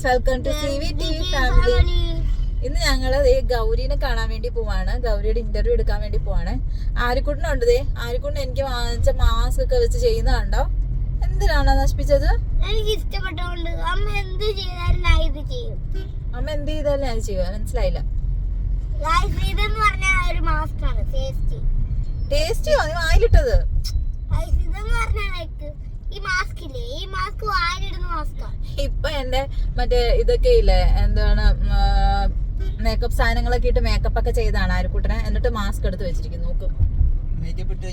Welcome to CVTV family. ഇന്ന് ഞങ്ങള് ഗൗരീനെ കാണാൻ വേണ്ടി പോവാണ്. ഗൗരിയുടെ ഇന്റർവ്യൂ എടുക്കാൻ വേണ്ടി പോവാണ്. ആര്യക്കുട്ടനുണ്ട്. ആര്യക്കുട്ടൻ എനിക്ക് വാങ്ങിച്ച മാസ്ക് ഒക്കെ വെച്ച് ചെയ്യുന്ന കണ്ടോ? എന്തിനാണ് നശിപ്പിച്ചത്? എനിക്ക് ഇഷ്ടപ്പെട്ടോണ്ട്. അമ്മ എന്ത് ചെയ്താലും ഞാൻ ഇത് ചെയ്യും. അമ്മ എന്ത് ചെയ്താലും ഞാൻ ചെയ്യുക. മനസ്സിലായില്ല. ഇതെന്ന് പറഞ്ഞാൽ ഒരു മാസ്ക് ആണ്. ടേസ്റ്റിയോ നീ വായിലിട്ടത്? ഇതെന്ന് പറഞ്ഞാൽ ഈ മാസ്ക് ഇല്ലേ, ഈ മാസ്ക് വായിലിടുന്ന മാസ്കാ. ഇപ്പൊ എന്റെ മറ്റേ ഇതൊക്കെ ഇല്ലേ, എന്താണ് മേക്കപ്പ് സാധനങ്ങളൊക്കെ ഇട്ട് മേക്കപ്പ് ഒക്കെ ചെയ്താണ് ആര്യക്കുട്ടനെ. എന്നിട്ട് മാസ്ക് എടുത്ത് വെച്ചിരിക്കുന്നു. നോക്ക്, മേക്കപ്പ് ഇട്ട്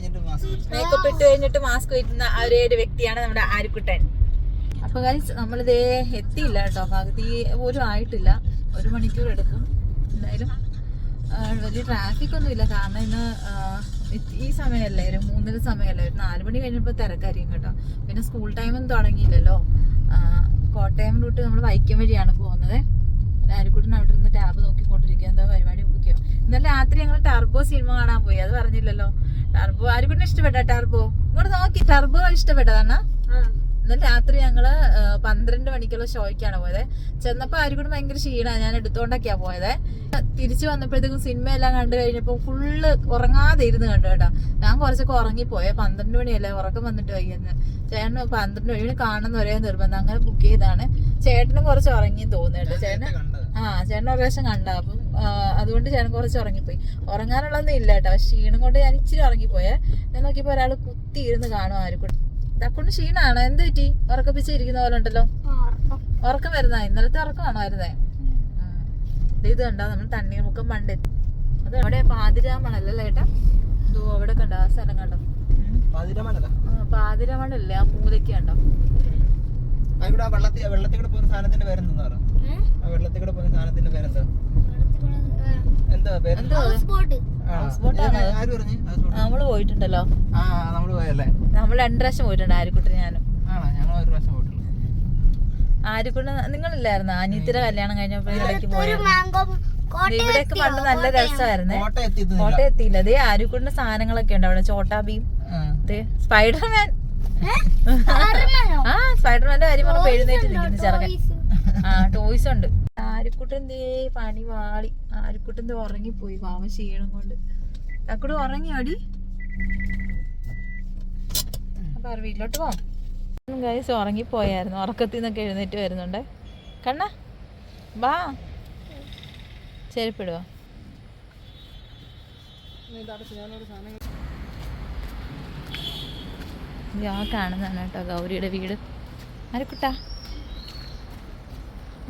കഴിഞ്ഞിട്ട് മാസ്ക് വയ്ക്കുന്ന ഒരേ ഒരു വ്യക്തിയാണ് നമ്മുടെ ആര്യക്കുട്ടൻ. അപ്പൊ ഗൈസ് നമ്മളിതേ എത്തിയില്ല കേട്ടോ, പകുതി പോലും ആയിട്ടില്ല. 1 മണിക്കൂർ എടുക്കും എന്തായാലും. വലിയ ട്രാഫിക് ഒന്നും ഇല്ല, കാരണം ഇന്ന് ഈ സമയമല്ലേ, ഒരു 3:30 സമയമല്ലേ, ഒരു 4 മണി കഴിഞ്ഞപ്പോൾ തിരക്കായിരിക്കും കേട്ടോ. പിന്നെ സ്കൂൾ ടൈമൊന്നും തുടങ്ങിയില്ലല്ലോ. കോട്ടയം റൂട്ട് നമ്മൾ വൈക്കം വഴിയാണ് പോകുന്നത്. ആര്യക്കുട്ടൻ അവിടെ നിന്ന് ടാബ് നോക്കിക്കൊണ്ടിരിക്കുക, എന്താ പരിപാടി നോക്കിയോ. ഇന്നലെ രാത്രി ഞങ്ങൾ ടർബോ സിനിമ കാണാൻ പോയി, അത് പറഞ്ഞില്ലല്ലോ. ടർബോ ആര്യക്കുട്ടന് ഇഷ്ടപ്പെട്ട? ടർബോ ഇങ്ങോട്ട് നോക്കി. ടർബോ ഇഷ്ടപ്പെട്ടതാണ്. ഇന്നലെ രാത്രി ഞങ്ങള് 12 മണിക്കുള്ള ഷോയ്ക്കാണ് പോയത്. ചെന്നപ്പോ ആര്യക്കുട്ടൻ ഭയങ്കര ക്ഷീണമാണ്, ഞാൻ എടുത്തോണ്ടൊക്കെയാ പോയത്. തിരിച്ചു വന്നപ്പോഴത്തേക്കും സിനിമയെല്ലാം കണ്ടു കഴിഞ്ഞപ്പോ ഫുള്ള് ഉറങ്ങാതെ ഇരുന്ന് കണ്ടു കേട്ടോ. ഞാൻ കുറച്ചൊക്കെ ഉറങ്ങിപ്പോയെ. 12 മണിയല്ലേ, ഉറക്കം വന്നിട്ട് വൈകുന്നു. ചേട്ടന് 12 മണി കാണുന്ന ഒരേ നിർബന്ധം, അങ്ങനെ ബുക്ക് ചെയ്താണ്. ചേട്ടനും കുറച്ച് ഉറങ്ങിയെന്ന് തോന്നുന്നു കേട്ടോ. ചേട്ടൻ ഒരു പ്രാവശ്യം കണ്ട, അപ്പം അതുകൊണ്ട് ചേട്ടൻ കുറച്ച് ഉറങ്ങിപ്പോയി. ഉറങ്ങാനുള്ളതൊന്നും ഇല്ല കേട്ടോ, ക്ഷീണം കൊണ്ട് ഞാൻ ഇച്ചിരി ഉറങ്ങിപ്പോയെ. ഞാൻ നോക്കിയപ്പോ ഒരാൾ കുത്തി ഇരുന്ന് കാണും ആര്യക്കുട്ടൻ. തക്കൊണ്ട് ക്ഷീണാണ്. എന്ത് പറ്റി? ഉറക്കപ്പിച്ചിരിക്കുന്ന പോലെ ഉണ്ടല്ലോ. ഉറക്കം വരുന്ന? ഇന്നലത്തെ ഉറക്കമാണോ വരുന്നേ? ഇത് കണ്ടോ, നമ്മൾ തണ്ണീർമുക്കം പണ്ടെത്തി. അത് അവിടെ പാതിരാമണല്ലേ ഏട്ടാ? ഇതോ അവിടെ കണ്ടോ, ആ സ്ഥലം കണ്ടോ? പാതിരാമണല്ലേ, ആ മൂലയ്ക്ക് കണ്ടോ? വെള്ളത്തിൽ പോകുന്ന സാധനത്തിന്റെ പേരെന്താ? നമ്മള് പോയിട്ടുണ്ടല്ലോ. നമ്മൾ 2 പ്രാവശ്യം പോയിട്ടുണ്ട് ആര്യക്കുട്ടൻ ഞാനും. ആര്യക്കുട്ടൻ നിങ്ങളില്ലായിരുന്നോ അനിയത്തിയുടെ കല്യാണം കഴിഞ്ഞപ്പോ ഇടയ്ക്ക് പോയത്? ഇവിടെയൊക്കെ പണ്ട് നല്ല രസമായിരുന്നേ. കോട്ടയം എത്തിയില്ല. അതേ ആര്യക്കുട്ടന്റെ സാധനങ്ങളൊക്കെ ഉണ്ട് അവിടെ. ചോട്ടാ ഭീം, സ്പൈഡർമാൻ. സ്പൈഡർമാന്റെ കാര്യം പറഞ്ഞപ്പോ എഴുന്നേറ്റ് നിൽക്കുന്നു ചെറുക്കൻ. ടോയ്സ് ഉണ്ട്. ആര്യക്കുട്ടൻ പണി വാളി. ആര്യക്കുട്ടൻ ഉറങ്ങിപ്പോയി പാവം, ക്ഷീണം കൊണ്ട്. തക്കൂടെ ഉറങ്ങിയാടി. അപ്പൊ വീട്ടിലോട്ട് പോവാം. ഗൈസ് ഉറങ്ങിപ്പോയായിരുന്നു, ഉറക്കത്തിൽ നിന്നൊക്കെ എഴുന്നേറ്റ് വരുന്നുണ്ടേ. കണ്ണ വാ, ചെരുപ്പിടുവാ. കാണുന്നതാണ് കേട്ടോ ഗൗരിയുടെ വീട്. ആര്യക്കുട്ടാ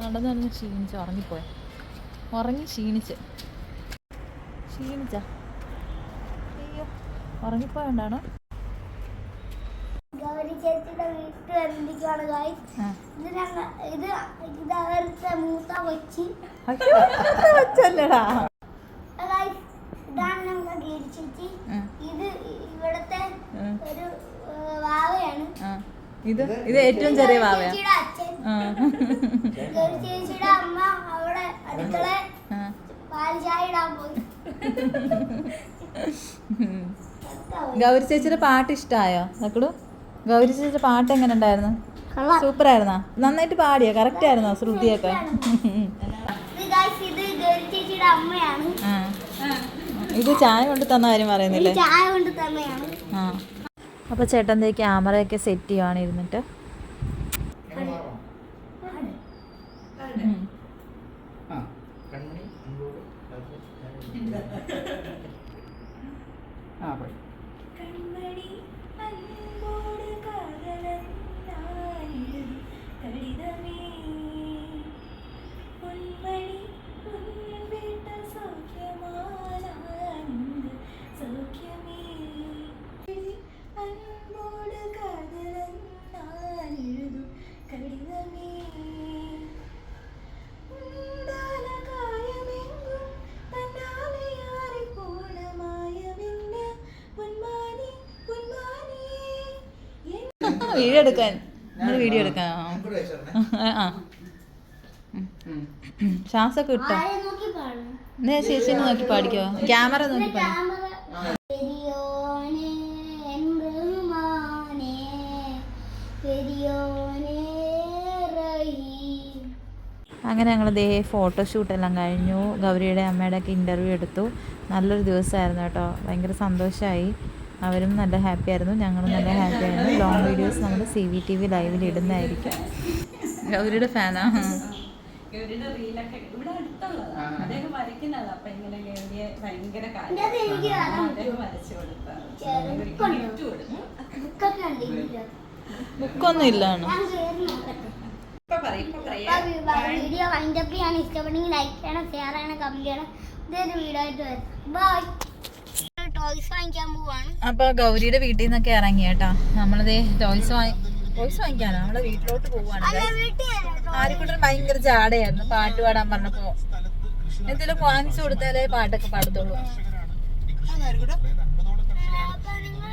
നടന്ന് ക്ഷീണിച്ച് ഉറങ്ങിപ്പോയ. ക്ഷീണിച്ച അയ്യോ, ഉറങ്ങിപ്പോയോണ്ടാണോ? ഗൗരി ചേച്ചിയുടെ വീട്ടിൽ എന്തൊക്കെയാണ് ഗൈസ്. ഇത് അവരുടെ മൂത്ത കൊച്ചി. ഇതാണ് നമ്മുടെ ഗൗരി ചേച്ചി. ഇത് ഇവിടത്തെ ഒരു വാവയാണ്. ഇത് ഏറ്റവും ചെറിയ വാവയാണ്. ഗൗരി ചേച്ചിയുടെ അമ്മ അവിടെ അടുക്കള പാൽ ചായ ഇടാൻ പോയി. ഗൗരി ചേച്ചിയുടെ പാട്ട് ഇഷ്ടമായോ നക്കുടു? ഗൗരി ചേച്ചിയുടെ പാട്ട് എങ്ങനെ ഉണ്ടായിരുന്നു? സൂപ്പർ ആയിരുന്നോ? നന്നായിട്ട് പാടിയോ? കറക്റ്റ് ആയിരുന്നോ ശ്രുതിയൊക്കെ? ഇത് ചായ കൊണ്ട് തന്ന കാര്യം പറയുന്നില്ലേ? അപ്പൊ ചേട്ടൻ ക്യാമറയൊക്കെ സെറ്റ് ചെയ്യുവാണ് ഇരുന്നിട്ട്. വീഡിയോ എടുക്കാൻ, വീഡിയോ എടുക്കാൻ. ശ്വാസമൊക്കെ ഇട്ടോ? ചേച്ചിനെ നോക്കി പാടിക്കോ, ക്യാമറ നോക്കി പാടി. പെരിയോനെ അങ്ങനെ ഞങ്ങൾ ഫോട്ടോഷൂട്ടെല്ലാം കഴിഞ്ഞു. ഗൗരിയുടെ അമ്മയുടെ ഒക്കെ ഇൻ്റർവ്യൂ എടുത്തു. നല്ലൊരു ദിവസമായിരുന്നു കേട്ടോ. ഭയങ്കര സന്തോഷമായി. അവരും നല്ല ഹാപ്പി ആയിരുന്നു, ഞങ്ങളും നല്ല ഹാപ്പി ആയിരുന്നു. ലോങ് വീഡിയോസ് നമ്മൾ CVTV ലൈവിൽ ഇടുന്നതായിരിക്കും. ഗൗരിയുടെ ഫാനാ. ഗൗരിയുടെ റീലൊക്കെ ഇവിടെ അടുത്തുള്ളതാണ്, അദ്ദേഹം വരയ്ക്കുന്നതാണ്. അപ്പൊ ഇങ്ങനെ ഗൗരിയെ ഭയങ്കര ഇത് എനിക്ക് കാണാൻ അദ്ദേഹം വരച്ചു കൊടുത്താണ്. ചെറുപ്പുണ്ടോ? ബുക്കൊക്കെ ഉണ്ട് ഇതില്. ബുക്കൊന്നും ഇല്ലാണ്. ഞാൻ കേറി നോക്കട്ടെ. ഇപ്പൊ പറയാം. വീഡിയോ വൈൻഡപ്പ് ചെയ്യാൻ ഇഷ്ടപ്പെട്ടെങ്കിൽ ലൈക്ക് ചെയ്യണം, ഷെയർ ചെയ്യണം, കമന്റ് ചെയ്യണം. ഇതൊരു വീഡിയോ ആയിട്ട് വരും. ബൈ. ടോയ്സ് വാങ്ങിക്കാൻ പോവാണ്. അപ്പൊ ഗൗരിയുടെ വീട്ടിൽ നിന്നൊക്കെ ഇറങ്ങി കേട്ടാ. നമ്മളിതേ ടോയ്സ് വാങ്ങിക്കാനോ നമ്മളെ വീട്ടിലോട്ട് പോവാണ്. ആര്യക്കുട്ടൻ ഭയങ്കര ജാടയായിരുന്നു പാട്ട് പാടാൻ പറഞ്ഞപ്പോ. എന്തെങ്കിലും വാങ്ങിച്ചു കൊടുത്താലേ പാട്ടൊക്കെ പാടത്തുള്ളൂ. അപ്പൊ നിങ്ങൾ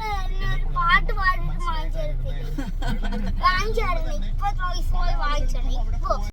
പാട്ട് പാടിയിട്ട് വാങ്ങിച്ചു തരത്തില്ലേ? വാങ്ങിച്ചു തരുന്നു. ഇപ്പൊ ടോയ്സ് വാങ്ങിച്ചു. ഇപ്പൊ